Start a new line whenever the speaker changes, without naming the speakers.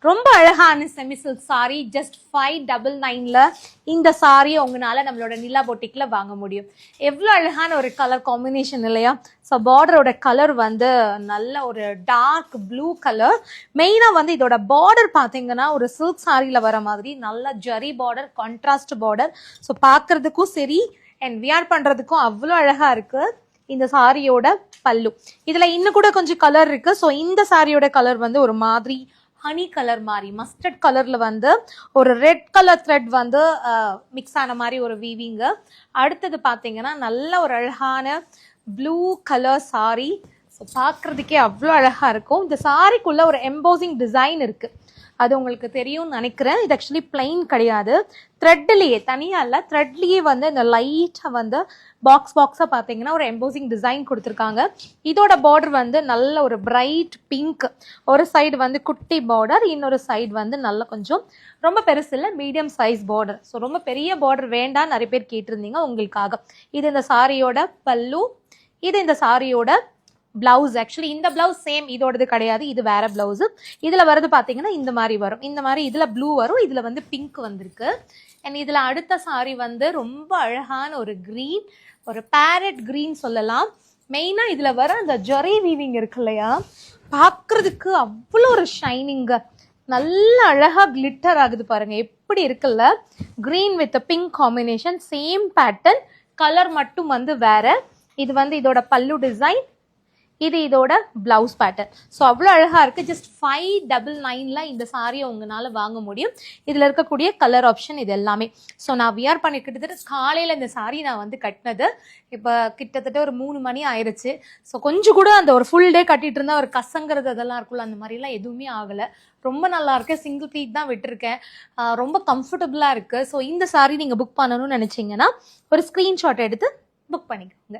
ரொம்ப அழகான semi silk sorry just 599ல இந்த சாரியை உங்களால நம்மளோட நிலா பொட்டிக்ல வாங்க முடியும். எவ்வளோ அழகான ஒரு கலர் காம்பினேஷன் இல்லையா? ஸோ பார்டரோட கலர் வந்து நல்ல ஒரு டார்க் ப்ளூ கலர். மெயினாக வந்து இதோட பார்டர் பார்த்தீங்கன்னா ஒரு சில்க் சாரியில் வர மாதிரி நல்ல zari border, contrast border. So பார்க்கறதுக்கும் சரி அண்ட் வியர் பண்ணுறதுக்கும் அவ்வளோ அழகாக இருக்கு. இந்த சாரியோட பல்லு இதுல இன்னும் கூட கொஞ்சம் கலர் இருக்கு. ஸோ இந்த சாரியோட கலர் வந்து ஒரு மாதிரி ஹனி கலர் மாதிரி மஸ்டர்ட் கலர்ல வந்து ஒரு ரெட் கலர் த்ரெட் வந்து மிக்ஸ் ஆன மாதிரி ஒரு வீவிங்கு. அடுத்தது பார்த்தீங்கன்னா நல்ல ஒரு அழகான ப்ளூ கலர் சாரி. ஸோ பார்க்கறதுக்கே அவ்வளோ அழகா இருக்கும். இந்த சாரிக்குள்ள ஒரு எம்போசிங் டிசைன் இருக்கு, அது உங்களுக்கு தெரியும்னு நினைக்கிறேன். இது ஆக்சுவலி பிளைன் கிடையாது, த்ரெட்லேயே தனியாக இல்லை, த்ரெட்லேயே வந்து இந்த லைட்டாக வந்து பாக்ஸாக பார்த்தீங்கன்னா ஒரு எம்போசிங் டிசைன் கொடுத்துருக்காங்க. இதோட பார்டர் வந்து நல்ல ஒரு பிரைட் பிங்க், ஒரு சைடு வந்து குட்டி பார்டர், இன்னொரு சைடு வந்து நல்ல கொஞ்சம் ரொம்ப பெருசு இல்லை மீடியம் சைஸ் பார்டர். ஸோ ரொம்ப பெரிய பார்டர் வேண்டாம் நிறைய பேர் கேட்டிருந்தீங்க உங்களுக்காக. இது இந்த சாரியோட பல்லு, இது இந்த சாரியோட பிளவுஸ். ஆக்சுவலி இந்த பிளவுஸ் சேம் இதோடது கிடையாது, இது வேற பிளவுஸ். இதுல வருது பாத்தீங்கன்னா இந்த மாதிரி வரும், இந்த மாதிரி இதுல ப்ளூ வரும், இதுல வந்து பிங்க் வந்திருக்கு. அண்ட் இதுல அடுத்த சாரி வந்து ரொம்ப அழகான ஒரு கிரீன், ஒரு பேரட் கிரீன் சொல்லலாம். மெயினா இதுல வர அந்த ஜரி வீவிங் இருக்கு இல்லையா, பாக்குறதுக்கு அவ்வளோ ஒரு ஷைனிங், நல்ல அழகா கிளிட்டர் ஆகுது பாருங்க எப்படி இருக்குல்ல. Green with pink combination, same pattern, colour மட்டும் வந்து வேற. இது வந்து இதோட பல்லு டிசைன், இது இதோட பிளவுஸ் பேட்டர்ன். ஸோ அவ்வளோ அழகாக இருக்குது. ஜஸ்ட் 599ல இந்த சாரியை உங்களால் வாங்க முடியும். இதில் இருக்கக்கூடிய கலர் ஆப்ஷன் இது எல்லாமே. ஸோ நான் வியர் பண்ணி கிட்டத்தட்ட காலையில் இந்த சாரி நான் வந்து கட்டினது இப்போ கிட்டத்தட்ட ஒரு 3 மணி ஆயிடுச்சு. ஸோ கொஞ்சம் கூட அந்த ஒரு ஃபுல் டே கட்டிட்டு இருந்தால் ஒரு கசங்கிறது அதெல்லாம் இருக்குல்ல, அந்த மாதிரிலாம் எதுவுமே ஆகலை. ரொம்ப நல்லா இருக்கு. சிங்கிள் பீட் தான் விட்டுருக்கேன், ரொம்ப கம்ஃபர்டபுளாக இருக்குது. ஸோ இந்த சாரி நீங்கள் புக் பண்ணணும்னு நினச்சிங்கன்னா ஒரு ஸ்க்ரீன்ஷாட் எடுத்து புக் பண்ணிக்கோங்க.